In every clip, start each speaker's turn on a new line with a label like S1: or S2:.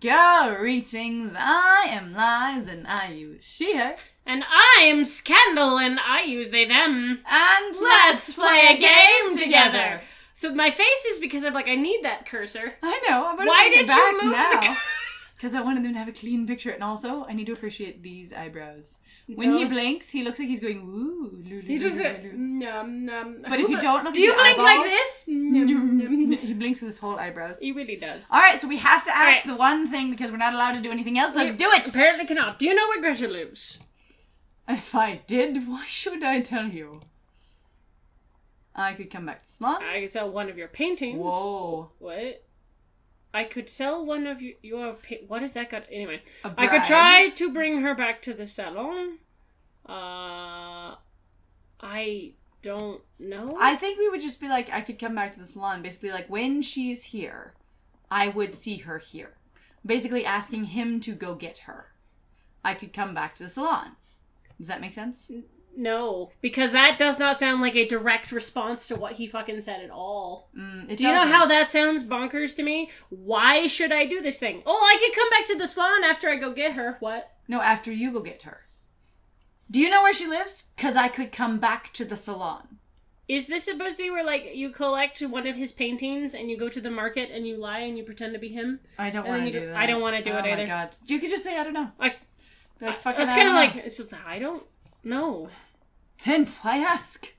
S1: Greetings, I am Liz and I use she, her.
S2: And I am Scandal and I use they, them.
S1: And let's play a game together.
S2: So my face is because I'm like, I need that cursor.
S1: I know, I'm gonna
S2: Why
S1: bring it
S2: did
S1: back
S2: you move
S1: now. Because I wanted them to have a clean picture, and also I need to appreciate these eyebrows. When he blinks, he looks like he's going woo.
S2: He looks like
S1: But if you don't look at
S2: do you
S1: the
S2: blink
S1: eyeballs,
S2: like this?
S1: He blinks with his whole eyebrows.
S2: He really does.
S1: All right, so we have to ask
S2: All right.
S1: the one thing because we're not allowed to do anything else. Let's do it.
S2: Apparently cannot. Do you know where Greta lives?
S1: If I did, why should I tell you? I could come back to salon.
S2: I could sell one of your paintings.
S1: Whoa.
S2: What? I could sell one of your what has that got? Anyway,
S1: A
S2: I could
S1: bribe?
S2: try to bring her back to the salon. I don't know.
S1: I think we would just be like, I could come back to the salon. Basically, like, when she's here, I would see her here. Basically asking him to go get her. I could come back to the salon. Does that make sense?
S2: No, because that does not sound like a direct response to what he fucking said at all.
S1: Do
S2: you know how that sounds bonkers to me? Why should I do this thing? Oh, I could come back to the salon after I go get her. What?
S1: No, after you go get her. Do you know where she lives? Because I could come back to the salon.
S2: Is this supposed to be where, like, you collect one of his paintings and you go to the market and you lie and you pretend to be him?
S1: I don't want to do that.
S2: I don't want to do it either.
S1: Oh my god. You could just say, I don't know. Like, fucking,
S2: that's kind of like, it's just, I don't know.
S1: Then why ask?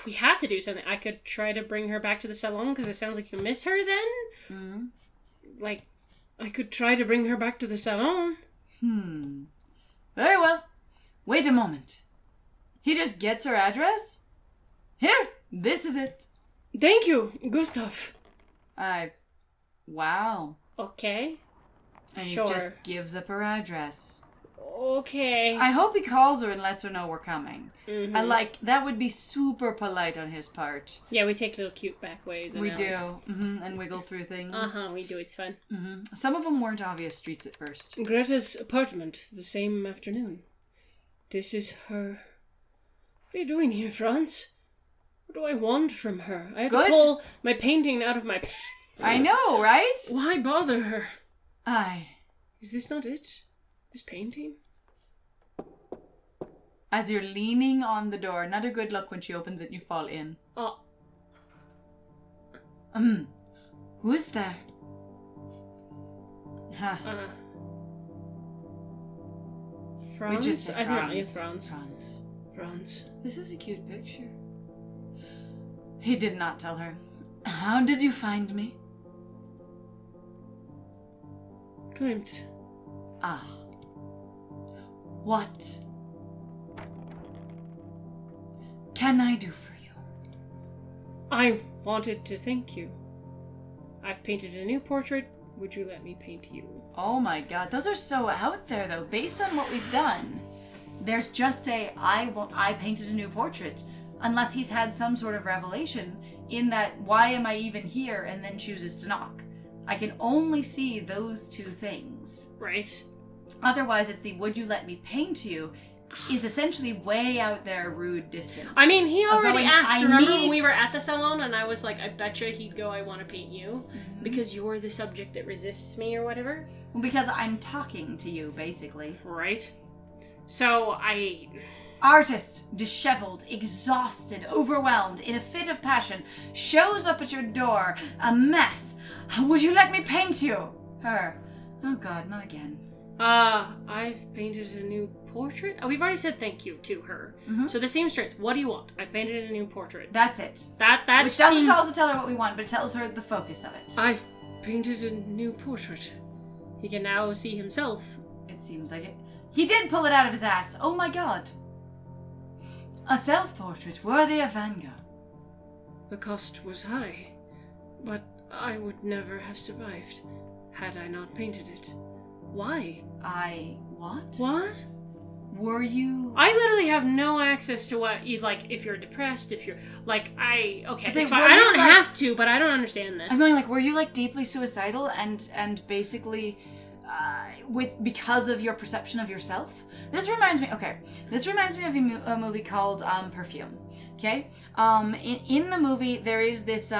S2: We have to do something. I could try to bring her back to the salon because it sounds like you miss her then.
S1: Mm-hmm.
S2: Like, I could try to bring her back to the salon.
S1: Very well. Wait a moment. He just gets her address? Here, this is it.
S2: Thank you, Gustav.
S1: Wow.
S2: Okay.
S1: And
S2: Sure.
S1: he just gives up her address.
S2: Okay.
S1: I hope he calls her and lets her know we're coming.
S2: Mm-hmm.
S1: That would be super polite on his part.
S2: Yeah, we take little cute back ways.
S1: We do. And wiggle through things.
S2: We do. It's fun.
S1: Some of them weren't obvious streets at first.
S2: Greta's apartment the same afternoon. This is her. What are you doing here, Franz? What do I want from her? I have to pull my painting out of my pants.
S1: I know, right?
S2: Why bother her?
S1: Is
S2: this not it? This painting?
S1: As you're leaning on the door, not a good look when she opens it and you fall in.
S2: Oh.
S1: Who's there?
S2: Franz?
S1: We just said
S2: I think
S1: Franz.
S2: it's
S1: Franz.
S2: Franz.
S1: This is a cute picture. He did not tell her. How did you find me?
S2: Klimt.
S1: What can I do for you?
S2: I wanted to thank you. I've painted a new portrait. Would you let me paint you?
S1: Oh my god, those are so out there though. Based on what we've done, there's just I painted a new portrait. Unless he's had some sort of revelation in that, why am I even here, and then chooses to knock. I can only see those two things.
S2: Right.
S1: Otherwise, it's the would you let me paint you is essentially way out there, rude, distant.
S2: I mean, he already asked. Remember when we were
S1: at
S2: at the salon and I was like, I betcha he'd go, I want to paint you. Because you're the subject that resists me or whatever.
S1: Well, because I'm talking to you, basically.
S2: Right. So,
S1: Artist, disheveled, exhausted, overwhelmed, in a fit of passion, shows up at your door, a mess. Would you let me paint you? Her. Oh god, not again.
S2: I've painted a new portrait. Oh, we've already said thank you to her. So the seamstress, what do you want? I've painted a new portrait.
S1: That's it.
S2: That
S1: Which doesn't also tell her what we want, but it tells her the focus of it.
S2: I've painted a new portrait. He can now see himself.
S1: It seems like it. He did pull it out of his ass. Oh my god. A self-portrait worthy of Van Gogh.
S2: The cost was high, but I would never have survived had I not painted it. Why?
S1: What?
S2: What?
S1: Were you...
S2: I literally have no access to what you like. If you're depressed, if you're like, okay, it's fine.
S1: were
S2: I
S1: you,
S2: don't
S1: like-
S2: have to, but I don't understand this.
S1: I'm going like, were you like deeply suicidal and basically because of your perception of yourself. This reminds me of a movie called Perfume. Okay? In the movie, there is this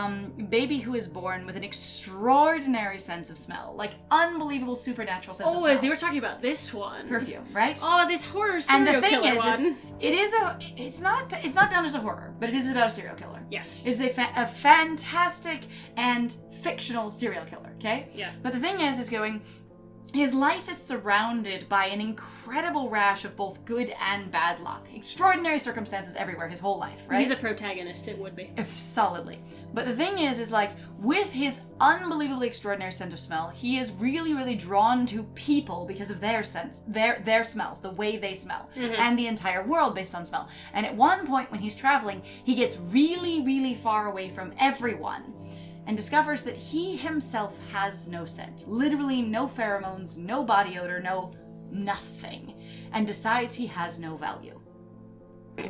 S1: baby who is born with an extraordinary sense of smell. Like, unbelievable supernatural sense of smell.
S2: Oh, they were talking about this one.
S1: Perfume, right?
S2: Oh, this horror serial killer one.
S1: It's not done as a horror, but it is about a serial killer.
S2: Yes.
S1: It's a fantastic and fictional serial killer, okay?
S2: Yeah.
S1: But the thing is his life is surrounded by an incredible rash of both good and bad luck. Extraordinary circumstances everywhere his whole life, right?
S2: He's a protagonist, it would be.
S1: Solidly. But the thing is like, with his unbelievably extraordinary sense of smell, he is really, really drawn to people because of their sense, their smells, the way they smell, and the entire world based on smell. And at one point when he's traveling, he gets really, really far away from everyone, and discovers that he himself has no scent. Literally no pheromones, no body odor, no nothing. And decides he has no value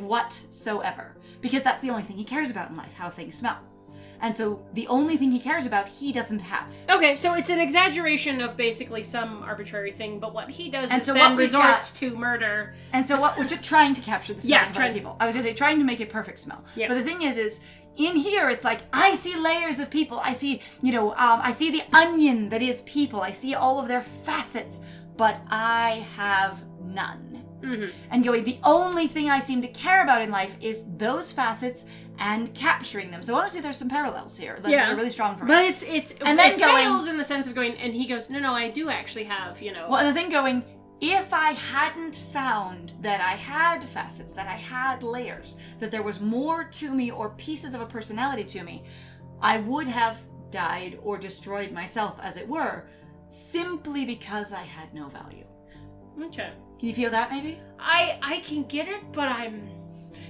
S1: whatsoever. Because that's the only thing he cares about in life, how things smell. And so the only thing he cares about, he doesn't have.
S2: Okay, so it's an exaggeration of basically some arbitrary thing, but what he does is then resorts to murder.
S1: And so we're just trying to capture the smells of other people. I was going to say, trying to make it perfect smell.
S2: Yeah.
S1: But the thing is in here, it's like, I see layers of people. I see, I see the onion that is people. I see all of their facets, but I have none. Mm-hmm. And the only thing I seem to care about in life is those facets and capturing them. So honestly, there's some parallels here that are really strong for me.
S2: But it fails in the sense of and he goes, no, I do actually have, Well,
S1: and the thing if I hadn't found that I had facets, that I had layers, that there was more to me or pieces of a personality to me, I would have died or destroyed myself, as it were, simply because I had no value.
S2: Okay.
S1: Can you feel that, maybe?
S2: I can get it, but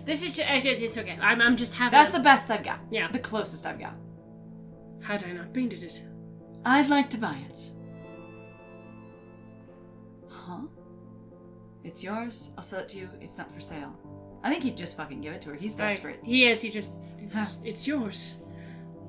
S2: it's okay. I'm just having...
S1: That's the best I've got.
S2: Yeah.
S1: The closest I've got.
S2: Had I not painted it?
S1: I'd like to buy it. Huh? It's yours? I'll sell it to you. It's not for sale. I think he'd just fucking give it to her. He's desperate.
S2: He is. It's yours.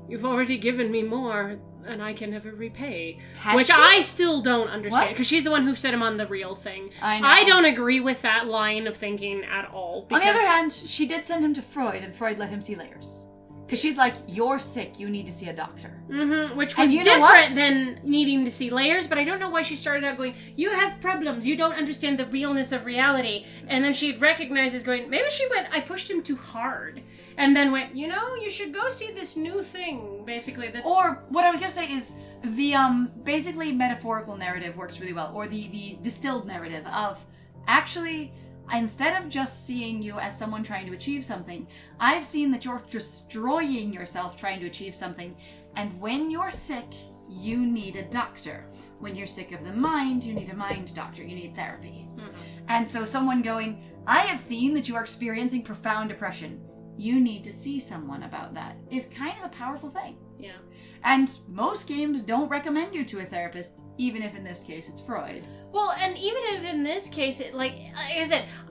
S2: You've already given me more than I can ever repay. I still don't understand. Because she's the one who set him on the real thing. I know. I don't agree with that line of thinking at all.
S1: On the other hand, she did send him to Freud, and Freud let him see layers. Because she's like, you're sick, you need to see a doctor. Mm-hmm,
S2: which was different than needing to see layers, but I don't know why she started out going, you have problems, you don't understand the realness of reality. And then she recognizes maybe she went, I pushed him too hard. And then went, you should go see this new thing, basically. Or,
S1: what I was going to say is, the basically metaphorical narrative works really well, or the distilled narrative of, actually... Instead of just seeing you as someone trying to achieve something, I've seen that you're destroying yourself trying to achieve something. And when you're sick, you need a doctor. When you're sick of the mind, you need a mind doctor. You need therapy. Mm-hmm. And so someone going, I have seen that you are experiencing profound depression. You need to see someone about that is kind of a powerful thing.
S2: Yeah.
S1: And most games don't recommend you to a therapist, even if in this case it's Freud.
S2: Well, and even if in this case, I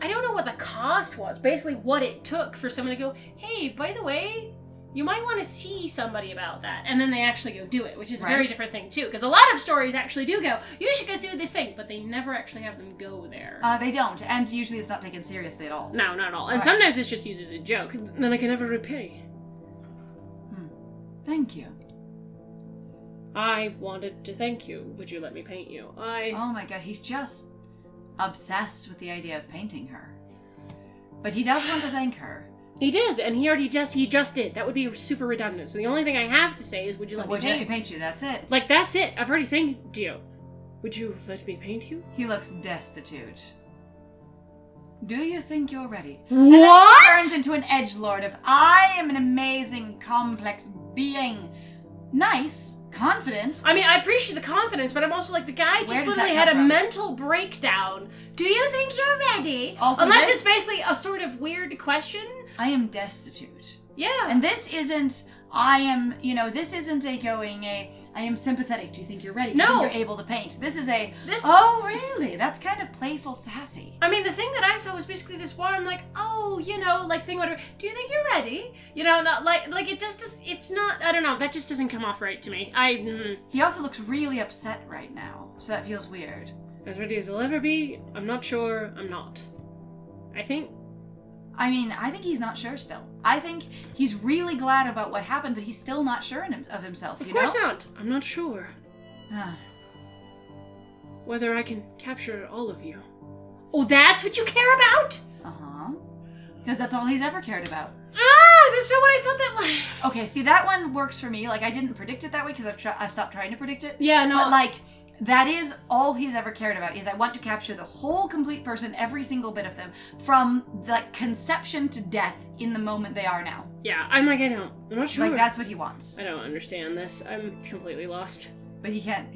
S2: don't know what the cost was. Basically, what it took for someone to go, hey, by the way, you might want to see somebody about that. And then they actually go do it, which is a very different thing, too. Because a lot of stories actually do go, you should go do this thing. But they never actually have them go there.
S1: They don't. And usually it's not taken seriously at all.
S2: No, not at all. And sometimes it's just used as a joke. Then I can never repay.
S1: Thank you.
S2: I wanted to thank you. Would you let me paint you?
S1: Oh my god, he's just obsessed with the idea of painting her. But he does want to thank her.
S2: He does, and he just did. That would be super redundant. So the only thing I have to say is, would you let me paint you?
S1: Would you let me paint you? That's it.
S2: That's it. I've already thanked you. Would you let me paint you?
S1: He looks destitute. Do you think you're ready?
S2: What?
S1: And then she turns into an edgelord of, I am an amazing, complex being. Nice. Confident.
S2: I mean, I appreciate the confidence, but I'm also like, the guy just literally had a mental breakdown. Do you think you're ready? Also, unless it's basically a sort of weird question.
S1: I am destitute.
S2: Yeah.
S1: And this isn't, I am, this isn't I am sympathetic. Do you think you're ready? Do you
S2: No.
S1: think you're able to paint? This is oh, really? That's kind of playful sassy.
S2: I mean, the thing that I saw was basically this one. I'm like, oh, thing, whatever. Do you think you're ready? Not like it just does. It's not. I don't know. That just doesn't come off right to me.
S1: He also looks really upset right now, so that feels weird.
S2: As ready as I'll ever be. I'm not sure. I'm not. I think
S1: he's not sure still. I think he's really glad about what happened, but he's still not sure of himself.
S2: Of course not. I'm not sure.
S1: Ah.
S2: Whether I can capture all of you. Oh, that's what you care about?
S1: Uh-huh. Because that's all he's ever cared about.
S2: Ah, that's not what I thought that.
S1: Okay, see, that one works for me. Like, I didn't predict it that way because I've stopped trying to predict it.
S2: Yeah, no.
S1: But, like, that is all he's ever cared about, is I want to capture the whole complete person, every single bit of them, from, like, conception to death in the moment they are now.
S2: Yeah, I'm not sure.
S1: Like, that's what he wants.
S2: I don't understand this. I'm completely lost.
S1: But he can't,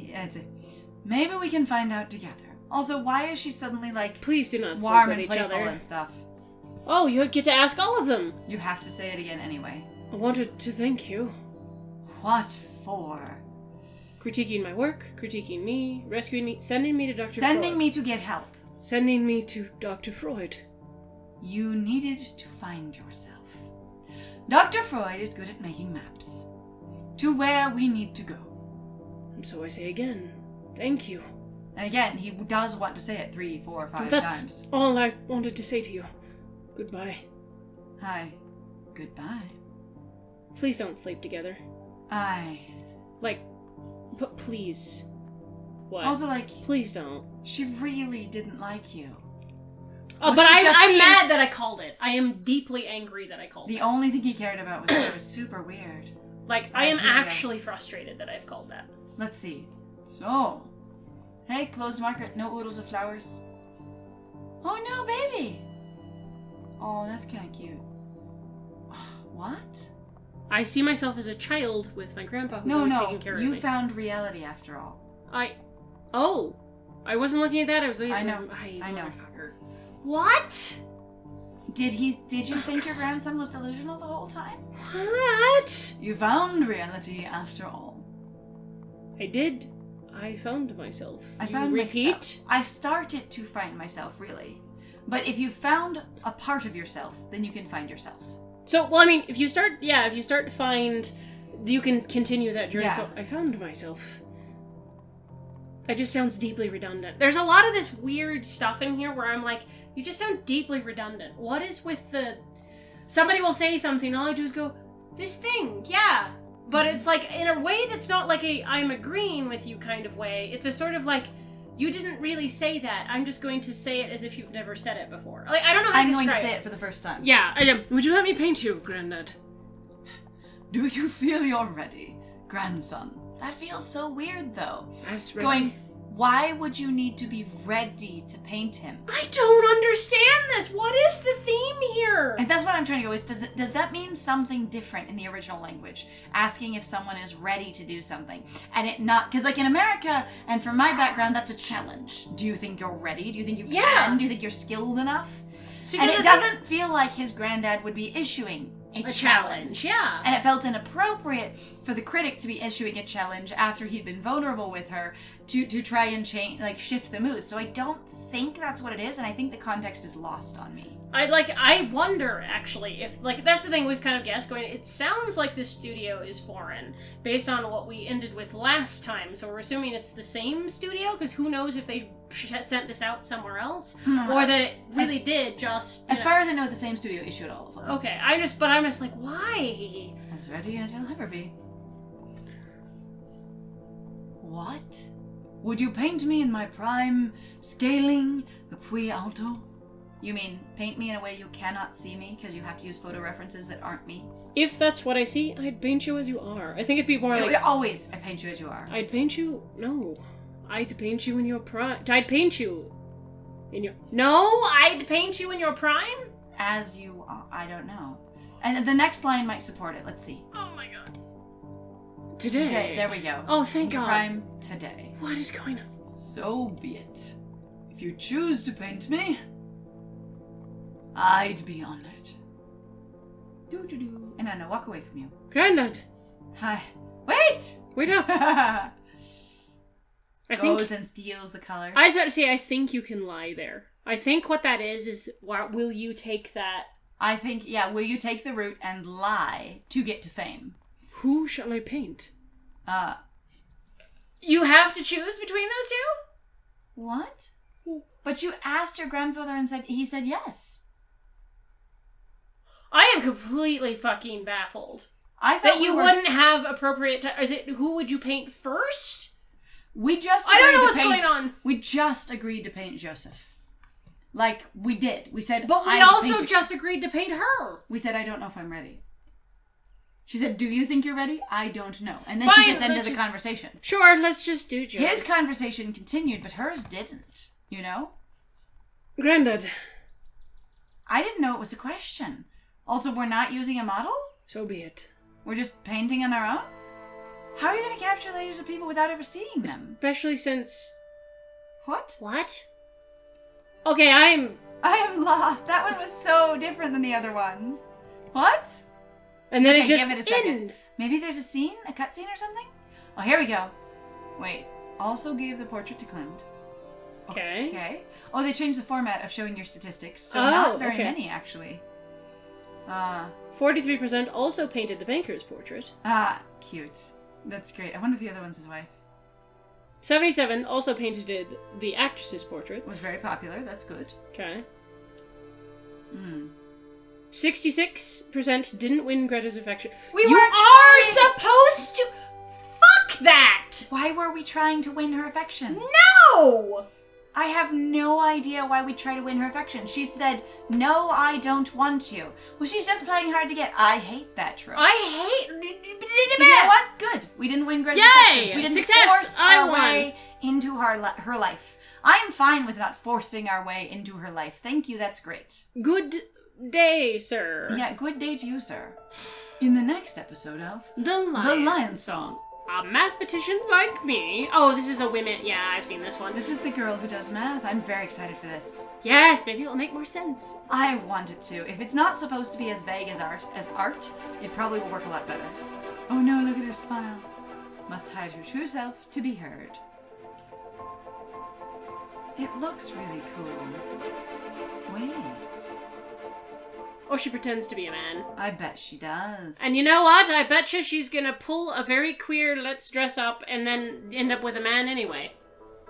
S1: maybe we can find out together. Also, why is she suddenly, like,
S2: please do not
S1: warm
S2: sleep with
S1: and
S2: each
S1: playful
S2: other
S1: and stuff?
S2: Oh, you get to ask all of them.
S1: You have to say it again anyway.
S2: I wanted to thank you.
S1: What for?
S2: Critiquing my work, critiquing me, rescuing me, sending me to Dr. Freud.
S1: Sending me to get help.
S2: Sending me to Dr. Freud.
S1: You needed to find yourself. Dr. Freud is good at making maps. To where we need to go.
S2: And so I say again, thank you.
S1: And again, he does want to say it 3, 4, 5
S2: That's
S1: times.
S2: all I wanted to say to you. Goodbye.
S1: Hi. Goodbye.
S2: Please don't sleep together. But please. What?
S1: Also,
S2: please don't.
S1: She really didn't like you.
S2: Oh, but I'm mad that I called it. I am deeply angry that I called it.
S1: The only thing he cared about was her. It was super weird.
S2: I am actually frustrated that I've called that.
S1: Let's see. So. Hey, closed market. No oodles of flowers. Oh, no, baby. Oh, that's kind of cute. What?
S2: I see myself as a child with my grandpa who's always taking care of me.
S1: You found reality after all.
S2: I wasn't looking at that. I was like,
S1: I know.
S2: Motherfucker. What?
S1: Did you think your grandson was delusional the whole time?
S2: What?
S1: You found reality after all.
S2: I did. I found myself.
S1: Myself. I started to find myself, really. But if you found a part of yourself, then you can find yourself.
S2: So, well, I mean, if you start to find, you can continue that journey.
S1: Yeah.
S2: So, I found myself. That just sounds deeply redundant. There's a lot of this weird stuff in here where I'm like, you just sound deeply redundant. What is with the... Somebody will say something, all I do is go, this thing, yeah. But it's like, in a way that's not like a I'm agreeing with you kind of way. It's a sort of like, you didn't really say that. I'm just going to say it as if you've never said it before. Like, I don't know how to describe it.
S1: I'm going to say it for the first time.
S2: Yeah, I am. Would you let me paint you, Granddad?
S1: Do you feel you're ready, grandson? That feels so weird, though.
S2: As ready.
S1: Going, why would you need to be ready to paint him?
S2: I don't understand this. What is the theme here?
S1: And that's what I'm trying to go is, does that mean something different in the original language? Asking if someone is ready to do something. And it not, because like in America, and from my background, that's a challenge. Do you think you're ready? Do you think you can?
S2: Yeah.
S1: Do you think you're skilled enough?
S2: See,
S1: and it doesn't feel like his granddad would be issuing a challenge.
S2: Yeah.
S1: And it felt inappropriate for the critic to be issuing a challenge after he'd been vulnerable with her to try and change, like shift the mood. So I don't think that's what it is, and I think the context is lost on me.
S2: I wonder actually if that's the thing we've kind of guessed going. It sounds like the studio is foreign based on what we ended with last time. So we're assuming it's the same studio because who knows if they sent this out somewhere else or that it really did just.
S1: As far as I know, the same studio issued all of them.
S2: Okay, I'm just like, why?
S1: As ready as you'll ever be. What? Would you paint me in my prime, scaling the Puy Alto? You mean paint me in a way you cannot see me because you have to use photo references that aren't me?
S2: If that's what I see, I'd paint you as you are. I think it'd be more like...
S1: Always, I paint you as you are.
S2: I'd paint you... No. I'd paint you in your prime... I'd paint you in your... No! I'd paint you in your prime?
S1: As you are. I don't know. And the next line might support it. Let's see.
S2: Oh my god. Today.
S1: There we go.
S2: Oh, thank God.
S1: Prime today.
S2: What is going on?
S1: So be it. If you choose to paint me... I'd be honored. Do. And I walk away from you.
S2: Grandad.
S1: Hi. Wait!
S2: Wait up. I
S1: Goes and steals the color.
S2: I was about to say, I think you can lie there. I think what that is will you take that?
S1: I think, yeah, will you take the route and lie to get to fame?
S2: Who shall I paint?
S1: You have to choose between those two? What? But you asked your grandfather and he said yes.
S2: I am completely fucking baffled.
S1: I thought
S2: that you wouldn't have appropriate. Is it who would you paint first?
S1: We just.
S2: I don't know what's going on.
S1: We just agreed to paint Joseph. Like we did. We said.
S2: But we also just agreed to paint her.
S1: We said, I don't know if I'm ready. She said, do you think you're ready? I don't know. And then
S2: Fine,
S1: she just ended the conversation.
S2: Sure, let's just do Joe.
S1: His conversation continued, but hers didn't. You know?
S2: Grandad.
S1: I didn't know it was a question. Also, we're not using a model?
S2: So be it.
S1: We're just painting on our own? How are you going to capture layers of people without ever seeing them?
S2: Especially since...
S1: What?
S2: What? Okay, I
S1: am lost. That one was so different than the other one. What?
S2: And then it just
S1: give it a second. Maybe there's a scene? A cutscene or something? Oh, here we go. Wait. Also gave the portrait to Clement.
S2: Okay.
S1: Okay. Oh, they changed the format of showing your statistics. So not very many, actually.
S2: 43% also painted the banker's portrait.
S1: Cute. That's great. I wonder if the other one's his wife.
S2: 77 also painted the actress's portrait.
S1: Was very popular. That's good.
S2: Okay. 66% didn't win Greta's affection. You are supposed to... Fuck that!
S1: Why were we trying to win her affection?
S2: No!
S1: I have no idea why we try to win her affection. She said, no, I don't want you. Well, she's just playing hard to get. I hate that trope.
S2: I hate...
S1: So you know what? Good. We didn't win Greta's affections. We didn't force our way into her life. I'm fine with not forcing our way into her life. Thank you. That's great.
S2: Good day, sir.
S1: Yeah, good day to you, sir. In the next episode of
S2: The Lion Song. A mathematician like me. Oh, this is a women. Yeah, I've seen this one.
S1: This is the girl who does math. I'm very excited for this.
S2: Yes, maybe it'll make more sense.
S1: I want it to. If it's not supposed to be as vague as art, it probably will work a lot better. Oh no, look at her smile. Must hide her true self to be heard. It looks really cool. Wait.
S2: Or she pretends to be a man.
S1: I bet she does.
S2: And you know what? I bet you she's gonna pull a very queer let's dress up and then end up with a man anyway.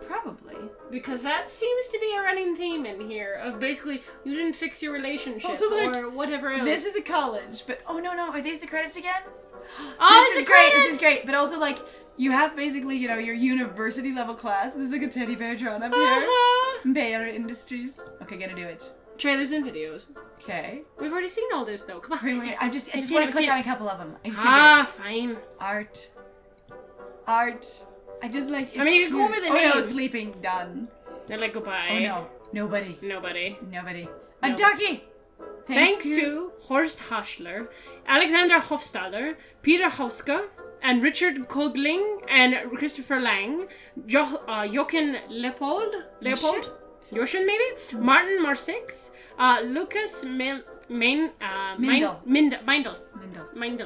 S1: Probably.
S2: Because that seems to be a running theme in here of basically you didn't fix your relationship also, or whatever else.
S1: This is a college, but oh no, are these the credits again?
S2: Oh,
S1: this is great. This is great. But also like you have basically, your university level class. There's like a teddy bear drawn up here. Bayer Industries. Okay, gotta do it.
S2: Trailers and videos.
S1: Okay.
S2: We've already seen all this though. Come on.
S1: Wait. I just want to click on a couple of them.
S2: Fine.
S1: Art. I just like. It's
S2: I mean, you can go over the name.
S1: Oh no, sleeping done.
S2: They're like goodbye.
S1: Oh no, nobody. A ducky.
S2: Thanks to Horst Haschler, Alexander Hofstadter, Peter Hauska, and Richard Kogling, and Christopher Lang, Jochen Leopold? Yoshin, maybe? Martin Marsix, Lucas Meindl.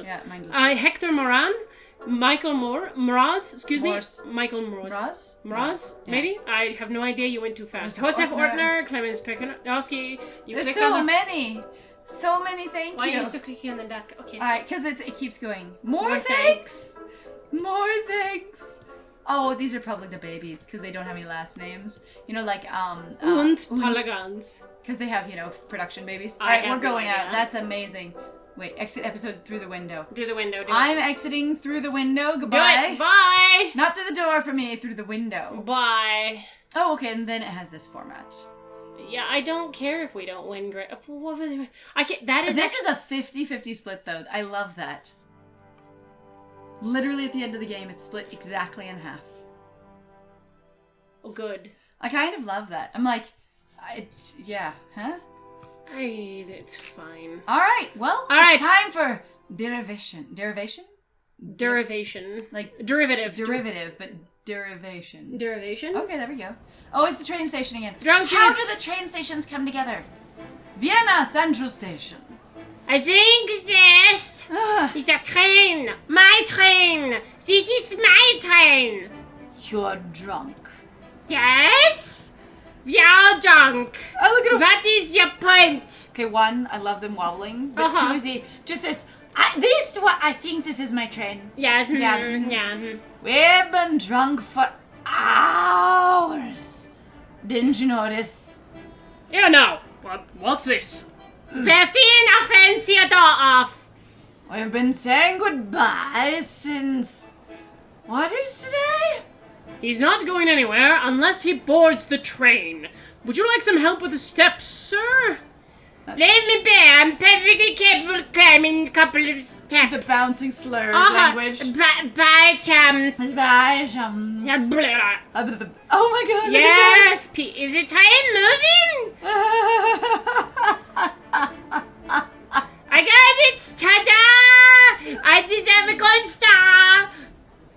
S1: Yeah, Meindl.
S2: Hector Moran, Michael Mraz, Michael Mraz.
S1: Mraz?
S2: Maybe? Yeah. I have no idea, you went too fast. Josef Ortner, Clemens Pekanowski.
S1: There's so many! So many, thank you.
S2: Why are you still clicking on the duck? Okay.
S1: Alright, because it keeps going. More thanks! More thanks! Oh, these are probably the babies, because they don't have any last names.
S2: Und Palagans.
S1: Because they have, production babies. Alright, we're going out. That's amazing. Wait, exit episode through the window. I'm exiting through the window. Goodbye.
S2: Do it. Bye!
S1: Not through the door for me, through the window.
S2: Bye.
S1: Oh, okay, and then it has this format.
S2: Yeah, I don't care if we don't win. I can't.
S1: This is a 50-50 split, though. I love that. Literally at the end of the game, it's split exactly in half.
S2: Oh, good.
S1: I kind of love that. I'm like, yeah, huh?
S2: It's fine.
S1: All right, well, it's time for derivation. Derivation?
S2: Like derivative.
S1: But derivation.
S2: Derivation?
S1: Okay, there we go. Oh, it's the train station again.
S2: Drunk
S1: How
S2: kids.
S1: do the train stations come together? Vienna Central Station.
S2: I think this is a train. My train. This is my train.
S1: You're drunk.
S2: Yes? We are drunk.
S1: Oh, look at him.
S2: What is your point?
S1: Okay, one, I love them wobbling. But two is just this. I think this is my train.
S2: Yes.
S1: Yeah.
S2: Yeah.
S1: We've been drunk for hours. Didn't you notice?
S2: Yeah, no. What's this? Vesting offense your door off.
S1: We've been saying goodbye since... What is today?
S2: He's not going anywhere unless he boards the train. Would you like some help with the steps, sir? Leave me be. I'm perfectly capable of climbing a couple of steps.
S1: The bouncing slur language.
S2: Bye, chums.
S1: Bye, chums. Oh my god,
S2: Yes, is the train moving? I got it! Ta-da! I deserve a gold star!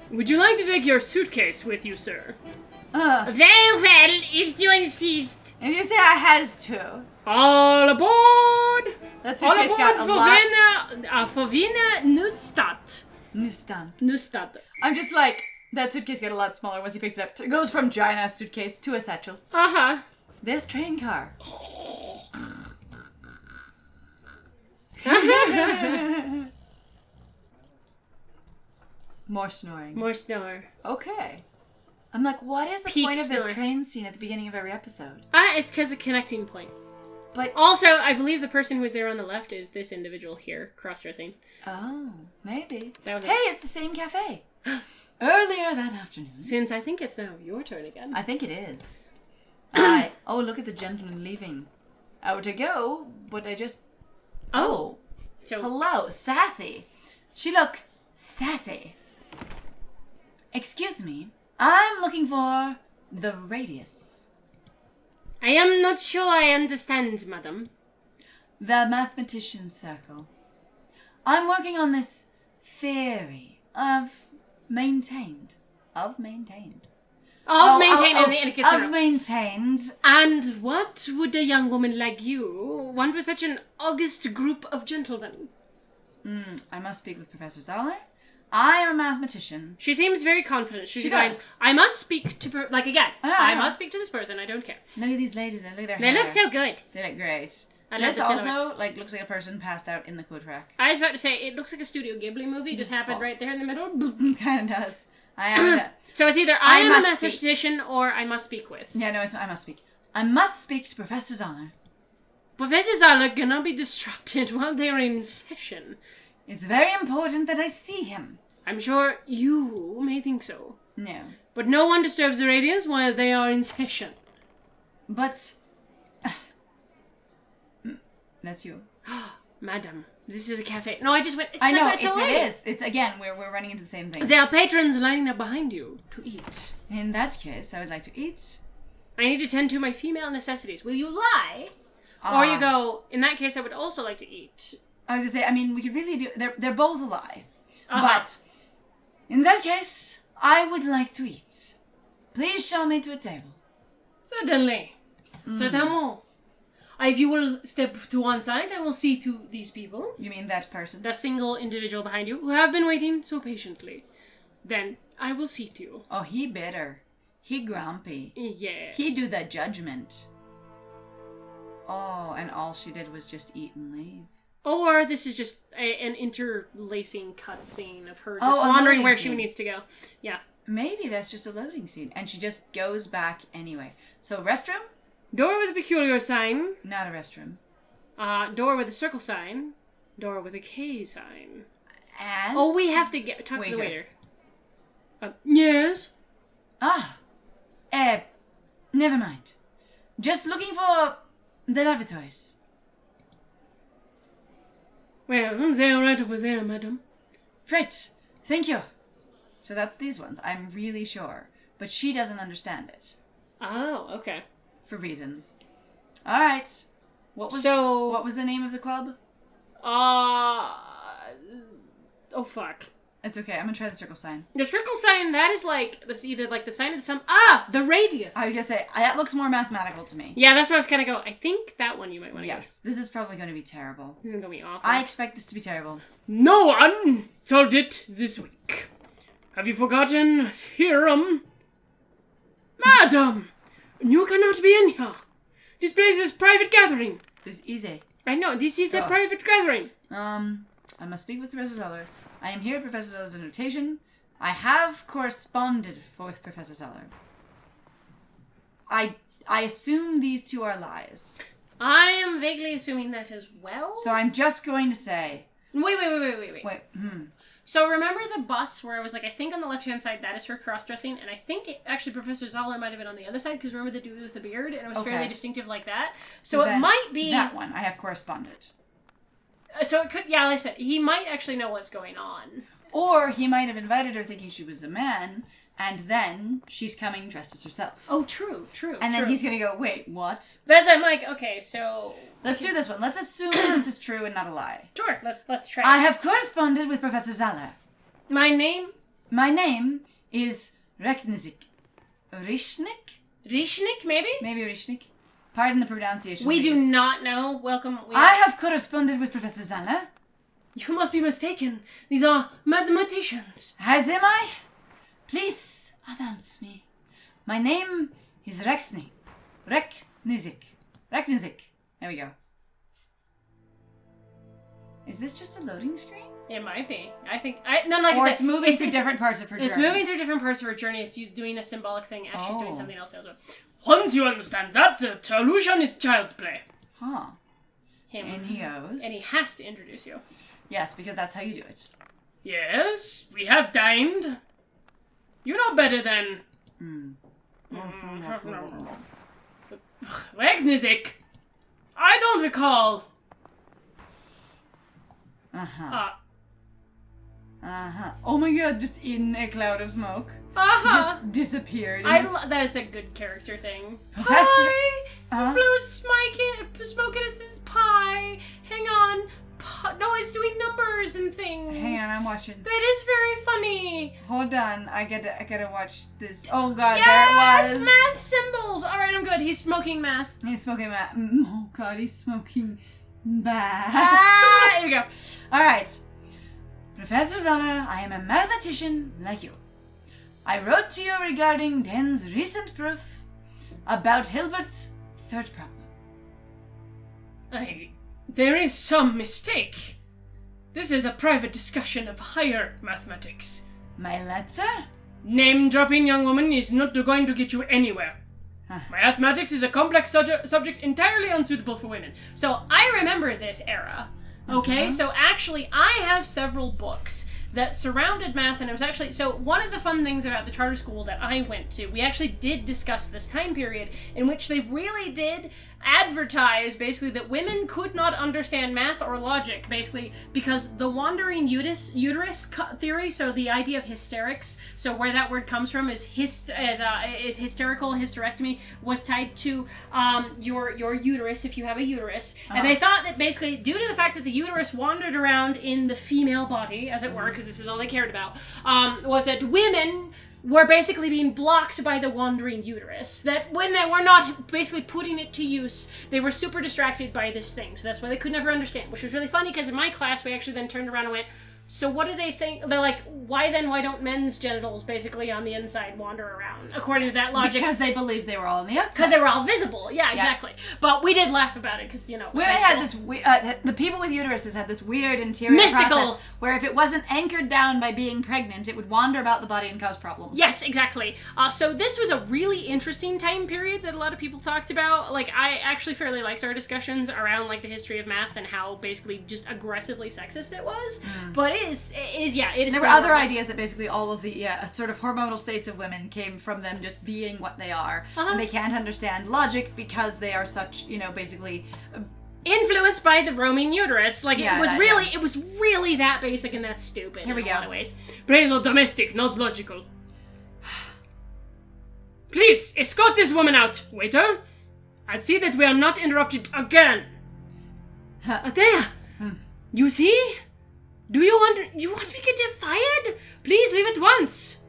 S2: Would you like to take your suitcase with you, sir? Very well, if you insist.
S1: And you say I has to.
S2: All aboard!
S1: That suitcase got a lot.
S2: For Wiener Neustadt.
S1: Neustadt. I'm just like, that suitcase got a lot smaller once he picked it up. It goes from giant-ass suitcase to a satchel.
S2: Uh-huh.
S1: This train car. More snoring.
S2: More snore.
S1: Okay. I'm like, what is the
S2: Peak
S1: point of this
S2: snore.
S1: train scene at the beginning of every episode?
S2: It's because of connecting point.
S1: But
S2: also, I believe the person who is there on the left is this individual here, cross-dressing.
S1: Oh, maybe.
S2: That was
S1: hey, it's the same cafe. Earlier that afternoon.
S2: Since I think it's now your turn again.
S1: I think it is. Oh, look at the gentleman leaving. Out to go, but I just... Oh.
S2: So,
S1: hello, sassy. She look sassy. Excuse me. I'm looking for the radius.
S2: I am not sure I understand, madam.
S1: The Mathematician circle. I'm working on this theory of maintained. Of maintained.
S2: Of maintained in a casino.
S1: Of maintained.
S2: And what would a young woman like you want with such an august group of gentlemen?
S1: I must speak with Professor Zoller. I am a mathematician.
S2: She seems very confident. She
S1: does.
S2: I must speak to I must speak to this person. I don't care.
S1: Look at these ladies. Look at their
S2: They
S1: hair.
S2: look so good.
S1: They look great.
S2: I love
S1: this
S2: the
S1: also
S2: silhouettes.
S1: looks like a person passed out in the coat rack.
S2: I was about to say, it looks like a Studio Ghibli movie just happened right there in the middle.
S1: Kind of does. I am.
S2: So it's either I am a
S1: must
S2: mathematician or I must speak with.
S1: Yeah, no, it's I must speak. I must speak to Professor Zoller.
S2: Professor Zoller cannot be disrupted while they're in session.
S1: It's very important that I see him.
S2: I'm sure you may think so.
S1: No.
S2: But no one disturbs the radios while they are in session.
S1: But... that's you.
S2: Madam, this is a cafe. No, I just went...
S1: I know,
S2: it
S1: is. It's, again, we're running into the same thing.
S2: There are patrons lining up behind you to eat.
S1: In that case, I would like to eat.
S2: I need to tend to my female necessities. Will you lie? Or you go, in that case, I would also like to eat.
S1: I was going to say, I mean, we could really do... They're both a lie.
S2: Uh-huh.
S1: But, in that case, I would like to eat. Please show me to a table.
S2: Certainly. Certainement. If you will step to one side, I will see to these people.
S1: You mean that person?
S2: The single individual behind you, who have been waiting so patiently. Then I will seat you.
S1: Oh, he bitter. He grumpy.
S2: Yes.
S1: He do that judgment. Oh, and all she did was just eat and leave.
S2: Or this is just an interlacing cutscene of her just
S1: a
S2: wandering
S1: loading
S2: where she
S1: scene.
S2: needs to go. Yeah.
S1: Maybe that's just a loading scene. And she just goes back anyway. So, restroom?
S2: Door with a peculiar sign.
S1: Not a restroom.
S2: Door with a circle sign. Door with a K sign.
S1: And?
S2: Oh, we have to talk to the waiter. Yes?
S1: Never mind. Just looking for the lavatories.
S2: Well, they're right over there, madam.
S1: Right. Thank you. So that's these ones. I'm really sure. But she doesn't understand it.
S2: Oh, okay.
S1: For reasons. Alright. What was the name of the club?
S2: Oh, fuck.
S1: It's okay. I'm gonna try the circle sign.
S2: The circle sign, that is like, this either like the sign of the sum. The radius.
S1: I was gonna say, that looks more mathematical to me.
S2: Yeah, that's what I was kind of going. I think that one you might want to
S1: Yes, this is probably going to be terrible.
S2: This is going to be awful.
S1: I expect this to be terrible.
S2: No one solved it this week. Have you forgotten theorem? Madam, you cannot be in here. This place is private gathering.
S1: This is easy.
S2: I know, this is a private gathering.
S1: I must speak with Professor Zeller. I am here at Professor Zeller's invitation. I have corresponded with Professor Zeller. I assume these two are lies.
S2: I am vaguely assuming that as well.
S1: So I'm just going to say...
S2: Wait.
S1: Wait,
S2: So remember the bus where it was like, I think on the left-hand side, that is her cross-dressing, and I think actually Professor Zeller might have been on the other side, because remember the dude with the beard, and it was fairly distinctive like that? So it might be...
S1: That one, I have corresponded.
S2: So it could, yeah, like I said, he might actually know what's going on.
S1: Or he might have invited her thinking she was a man, and then she's coming dressed as herself.
S2: Oh, true.
S1: And then he's gonna go, wait, what?
S2: That's, I'm like, okay, so...
S1: Let's do this one. Let's assume this is true and not a lie.
S2: Sure, let's try
S1: I have corresponded with Professor Zeller.
S2: My name?
S1: My name is Rishnik,
S2: maybe?
S1: Maybe Rishnik. Pardon the pronunciation.
S2: We do not know. Welcome.
S1: I have corresponded with Professor Zeller.
S2: You must be mistaken. These are mathematicians.
S1: As am I? Please announce me. My name is Reknizik. There we go. Is this just a loading screen?
S2: It might be. I think... No, like
S1: or
S2: I said,
S1: it's moving through different parts of her journey.
S2: It's moving through different parts of her journey. It's doing a symbolic thing as she's doing something else. Once you understand that, the solution is child's play.
S1: Huh.
S2: Him.
S1: And he goes...
S2: And he has to introduce you.
S1: Yes, because that's how you do it.
S2: Yes, we have dined. You know better than... Reknizik. I don't recall.
S1: Oh my god, just in a cloud of smoke. Just disappeared.
S2: That is a good character thing.
S1: Professor...
S2: Pie! Blew smoke in his pie. Hang on. No, it's doing numbers and things.
S1: Hang on, I'm watching.
S2: That is very funny.
S1: Hold on, I gotta watch this. Oh god,
S2: yes!
S1: there it was.
S2: Math symbols. All right, I'm good. He's smoking math.
S1: He's smoking math. Oh god, he's smoking math.
S2: Here we go.
S1: All right, Professor Zeller, I am a mathematician like you. I wrote to you regarding Den's recent proof about Hilbert's third problem.
S2: There is some mistake. This is a private discussion of higher mathematics.
S1: My letter?
S2: Name-dropping, young woman, is not going to get you anywhere. Mathematics is a complex subject entirely unsuitable for women. So I remember this era. Okay, so actually I have several books that surrounded math, and it was actually, so one of the fun things about the charter school that I went to, we actually did discuss this time period in which they really did advertise basically that women could not understand math or logic, basically because the wandering uterus theory, so the idea of hysterics, so where that word comes from is hysterical hysterectomy, was tied to your uterus if you have a uterus. And they thought that basically due to the fact that the uterus wandered around in the female body, as it were, because this is all they cared about, was that women were basically being blocked by the wandering uterus. That when they were not basically putting it to use, they were super distracted by this thing. So that's why they could never understand, which was really funny because in my class we actually then turned around and went, so what do they think? They're like, why don't men's genitals basically on the inside wander around, according to that logic?
S1: Because they believed they were all on the outside.
S2: Because they were all visible. Yeah, exactly. But we did laugh about it because, you know, it was
S1: women had this, the people with uteruses had this weird interior process where if it wasn't anchored down by being pregnant, it would wander about the body and cause problems.
S2: Yes, exactly. So this was a really interesting time period that a lot of people talked about. Like, I actually fairly liked our discussions around, like, the history of math and how basically just aggressively sexist it was. But it is.
S1: There were other ideas that basically all of the sort of hormonal states of women came from them just being what they are. And they can't understand logic because they are such, basically...
S2: influenced by the roaming uterus. Like, it was really that basic and that stupid in a lot of ways. Brains are domestic, not logical. Please, escort this woman out, waiter. I'd see that we are not interrupted again. There! You see? Do you want me to get fired? Please leave at once.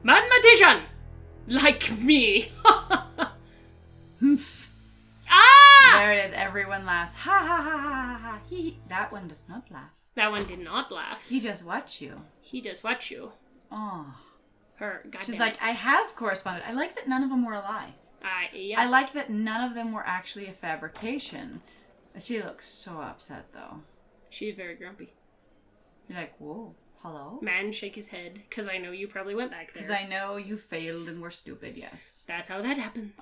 S2: Mathematician! Like me.
S1: Humph.
S2: Ah!
S1: There it is. Everyone laughs. Ha ha ha ha ha. That one does not laugh.
S2: That one did not laugh.
S1: He just watch you.
S2: He just watch you.
S1: Oh.
S2: Her, goddamn.
S1: She's like, I have corresponded. I like that none of them were a lie.
S2: Yes.
S1: I like that none of them were actually a fabrication. She looks so upset, though.
S2: She's very grumpy.
S1: You're like, whoa, hello?
S2: Man, shake his head, because I know you probably went back there.
S1: Because I know you failed and were stupid, yes.
S2: That's how that happens.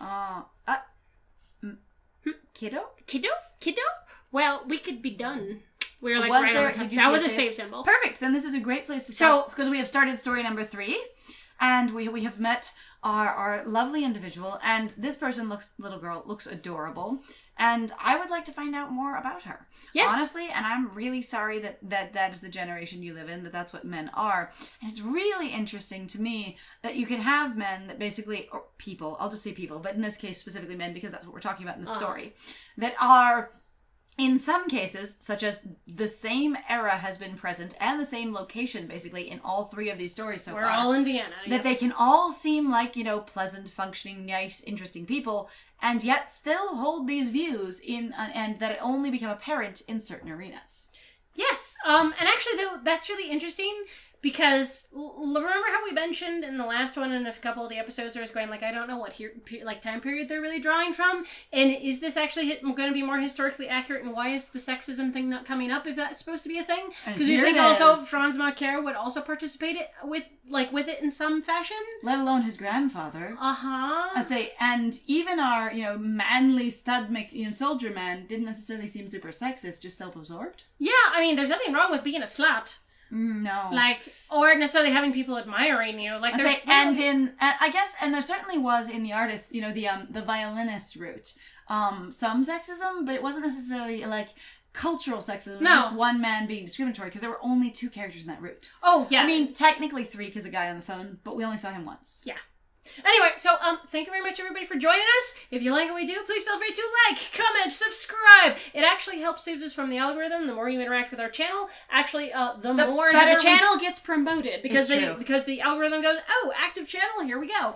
S1: Kiddo?
S2: Kiddo? Well, we could be done. We were like
S1: Was
S2: right
S1: there,
S2: on the cusp.
S1: did you
S2: That
S1: see
S2: was
S1: a
S2: a
S1: save?
S2: save symbol.
S1: Perfect. Then this is a great place to stop because we have started story number 3, and we have met our lovely individual, and this little girl looks adorable, and I would like to find out more about her.
S2: Yes.
S1: Honestly, and I'm really sorry that is the generation you live in, that's what men are. And it's really interesting to me that you can have men that basically, or people, I'll just say people, but in this case specifically men because that's what we're talking about in the story, that are, in some cases, such as the same era has been present and the same location basically in all 3 of these stories so far.
S2: We're all in Vienna.
S1: That they can all seem like, pleasant, functioning, nice, interesting people, and yet still hold these views and that it only become apparent in certain arenas.
S2: Yes. And actually, though, that's really interesting because remember how we mentioned in the last one and a couple of the episodes I was going, like, I don't know what time period they're really drawing from, and is this actually going to be more historically accurate, and why is the sexism thing not coming up if that's supposed to be a thing? Because you think also Franz Macker would also participate with it in some fashion?
S1: Let alone his grandfather.
S2: Uh-huh.
S1: I say, and even our, manly stud soldier man didn't necessarily seem super sexist, just self-absorbed.
S2: Yeah, I mean, there's nothing wrong with being a slut.
S1: No.
S2: Or necessarily having people admiring you. I
S1: guess, and there certainly was in the artist, the violinist route, some sexism, but it wasn't necessarily cultural sexism.
S2: No.
S1: Just one man being discriminatory, because there were only 2 characters in that route.
S2: Oh, yeah.
S1: I mean, technically 3, because a guy on the phone, but we only saw him once.
S2: Yeah. Anyway, so thank you very much, everybody, for joining us. If you like what we do, please feel free to like, comment, subscribe. It actually helps save us from the algorithm. The more you interact with our channel, actually, the more the channel gets promoted because the algorithm goes, oh, active channel, here we go.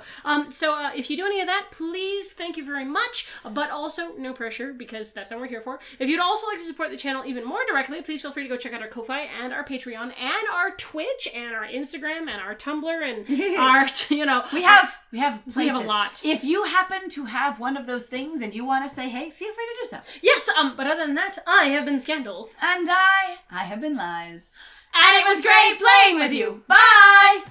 S2: So if you do any of that, please, thank you very much. But also, no pressure because that's not what we're here for. If you'd also like to support the channel even more directly, please feel free to go check out our Ko-Fi and our Patreon and our Twitch and our Instagram and our Tumblr and our
S1: We have places.
S2: We have a lot.
S1: If you happen to have one of those things and you want to say, hey, feel free to do so.
S2: Yes, but other than that, I have been Scandal.
S1: And I have been Lies.
S2: And it was great playing with you.
S1: Bye!